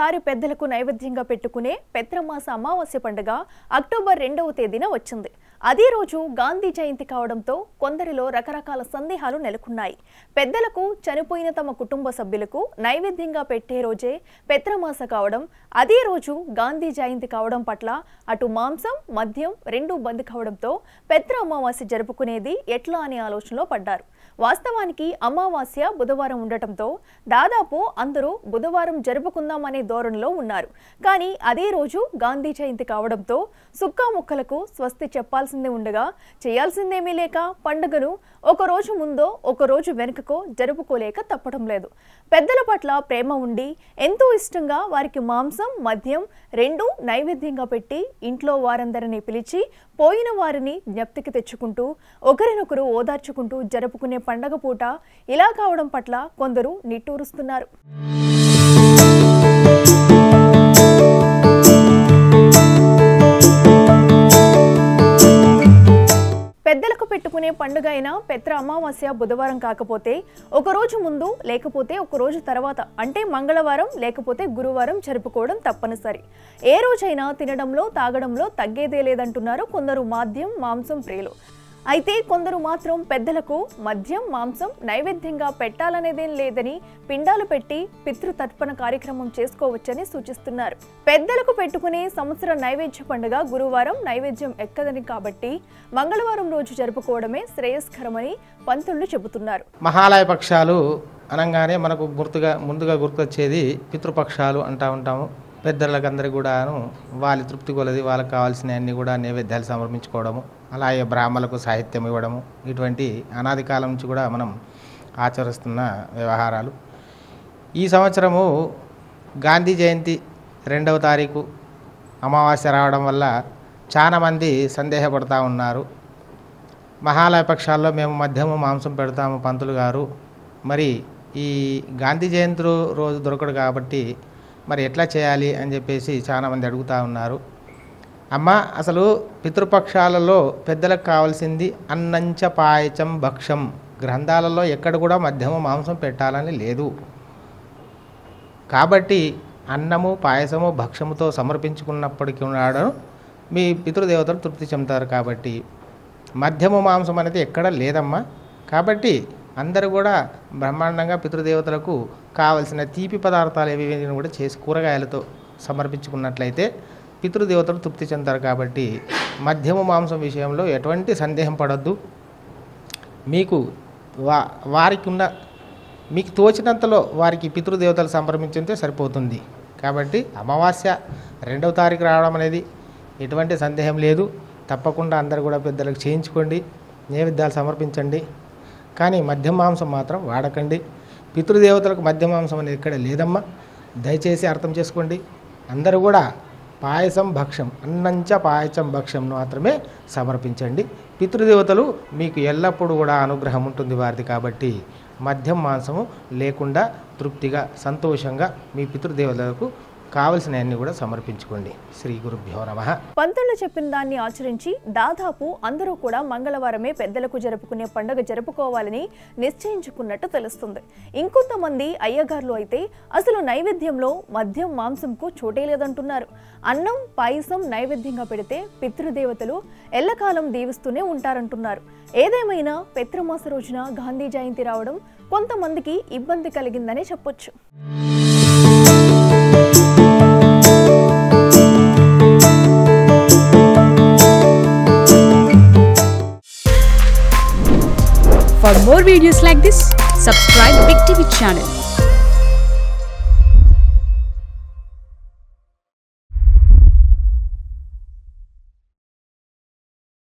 వారి పెద్దలకు నైవేద్యంగా పెట్టుకునే పెత్రమాస అమావాస్య పండుగ అక్టోబర్ 2వ తేదీన వచ్చింది. అదే రోజు గాంధీ జయంతి కావడంతో కొందరిలో రకరకాల సందేహాలు నెలకొన్నాయి. పెద్దలకు చనిపోయిన తమ కుటుంబ సభ్యులకు నైవేద్యంగా పెట్టే రోజే పెత్రమాస కావడం, అదే రోజు గాంధీ జయంతి కావడం పట్ల అటు మాంసం మద్యం రెండూ బంద్ కావడంతో పెత్ర అమావాస్య జరుపుకునేది ఎట్లా అనే ఆలోచనలో పడ్డారు. వాస్తవానికి అమావాస్య బుధవారం ఉండటంతో దాదాపు అందరూ బుధవారం జరుపుకుందామనే ధోరణిలో ఉన్నారు. కానీ అదే రోజు గాంధీ జయంతి కావడంతో సుక్కా ముక్కలకు స్వస్తి చెప్పాల్సిందే ఉండగా చేయాల్సిందేమీ లేక పండుగను ఒక రోజు ముందో ఒక రోజు వెనుకకో జరుపుకోలేక తప్పడం లేదు. పెద్దల పట్ల ప్రేమ ఉండి ఎంతో ఇష్టంగా వారికి మాంసం మద్యం రెండూ నైవేద్యంగా పెట్టి ఇంట్లో వారందరినీ పిలిచి పోయిన వారిని జ్ఞప్తికి తెచ్చుకుంటూ ఒకరినొకరు ఓదార్చుకుంటూ జరుపుకునే పండగ పూట ఇలా కావడం పట్ల కొందరు నిట్టూరుస్తున్నారు. పెద్దలకు పెట్టుకునే పండుగ అయిన పెత్ర అమావాస్య బుధవారం కాకపోతే ఒకరోజు ముందు లేకపోతే ఒకరోజు తర్వాత అంటే మంగళవారం లేకపోతే గురువారం జరుపుకోవడం తప్పనిసరి. ఏ రోజైనా తినడంలో తాగడంలో తగ్గేదే లేదంటున్నారు కొందరు మద్యం మాంసం ప్రియులు. అయితే కొందరు మాత్రం పెద్దలకు మద్యం మాంసం నైవేద్యంగా పెట్టాలనేదేం లేదని పిండాలు పెట్టి పితృతర్పణ కార్యక్రమం చేసుకోవచ్చని సూచిస్తున్నారు. పెద్దలకు పెట్టుకునే సంవత్సర నైవేద్య పండుగ గురువారం నైవేద్యం ఎక్కదని కాబట్టి మంగళవారం రోజు జరుపుకోవడమే శ్రేయస్కరమని పంతులు చెబుతున్నారు. మహాలయ పక్షాలు అనగానే మనకు ముందుగా గుర్తొచ్చేది పితృపక్షాలు అంటూ ఉంటాము. పెద్దలకందరికీ కూడాను వాళ్ళ తృప్తి కొలది వాళ్ళకి కావాల్సిన అన్ని కూడా నైవేద్యాలు సమర్పించుకోవడము, అలాగే బ్రాహ్మణులకు సాహిత్యం ఇవ్వడము, ఇటువంటి అనాది కాలం నుంచి కూడా మనం ఆచరిస్తున్న వ్యవహారాలు. ఈ సంవత్సరము గాంధీ జయంతి 2వ తారీఖు అమావాస్య రావడం వల్ల చాలామంది సందేహపడుతూ ఉన్నారు. మహాలయ పక్షాల్లో మేము మద్యము మాంసం పెడతాము పంతులు గారు, మరి ఈ గాంధీ జయంతి రోజు దొరకడు కాబట్టి మరి ఎట్లా చేయాలి అని చెప్పేసి చాలామంది అడుగుతూ ఉన్నారు. అమ్మ, అసలు పితృపక్షాలలో పెద్దలకు కావాల్సింది అన్నంచ పాయచం భక్షం. గ్రంథాలలో ఎక్కడ కూడా మద్యము మాంసం పెట్టాలని లేదు. కాబట్టి అన్నము పాయసము భక్షముతో సమర్పించుకున్నప్పటికీ ఉన్నాడు మీ పితృదేవతలు తృప్తి చెందుతారు. కాబట్టి మద్యము మాంసం అనేది ఎక్కడ లేదమ్మా. కాబట్టి అందరూ కూడా బ్రహ్మాండంగా పితృదేవతలకు కావలసిన తీపి పదార్థాలు ఏవి కూడా చేసి కూరగాయలతో సమర్పించుకున్నట్లయితే పితృదేవతలు తృప్తి చెందుతారు. కాబట్టి మద్యము మాంసం విషయంలో ఎటువంటి సందేహం పడొద్దు. మీకు వారికి ఉన్న మీకు తోచినంతలో వారికి పితృదేవతలు సమర్పించితే సరిపోతుంది. కాబట్టి అమావాస్య 2వ తారీఖు రావడం అనేది ఎటువంటి సందేహం లేదు. తప్పకుండా అందరూ కూడా పెద్దలకు చేయించుకోండి, నైవేద్యాలు సమర్పించండి. కానీ మద్యం మాంసం మాత్రం వాడకండి. పితృదేవతలకు మద్యం మాంసం అనేది ఇక్కడ లేదమ్మా, దయచేసి అర్థం చేసుకోండి. అందరూ కూడా పాయసం భక్షం అన్నంచ పాయసం భక్షంను మాత్రమే సమర్పించండి. పితృదేవతలు మీకు ఎల్లప్పుడూ కూడా అనుగ్రహం ఉంటుంది వారిది. కాబట్టి మద్యం మాంసము లేకుండా తృప్తిగా సంతోషంగా మీ పితృదేవతలకు కావలసిన అన్ని కూడా సమర్పించుకోండి. శ్రీ గురుభ్యో నమః. పంతులు చెప్పిన దాన్ని ఆచరించి దాదాపు అందరూ కూడా మంగళవారమే పెద్దలకు జరుపుకునే పండుగ జరుపుకోవాలని నిశ్చయించుకున్నట్టు తెలుస్తుంది. ఇంకొంతమంది అయ్యగారులు అయితే అసలు నైవేద్యంలో మద్యం మాంసంకు చోటే లేదంటున్నారు. అన్నం పాయసం నైవేద్యంగా పెడితే పితృదేవతలు ఎల్లకాలం దీవిస్తూనే ఉంటారంటున్నారు. ఏదేమైనా పెత్రమాస రోజున గాంధీ జయంతి రావడం కొంతమందికి ఇబ్బంది కలిగిందనే చెప్పొచ్చు. For more videos like this, subscribe Big TV channel.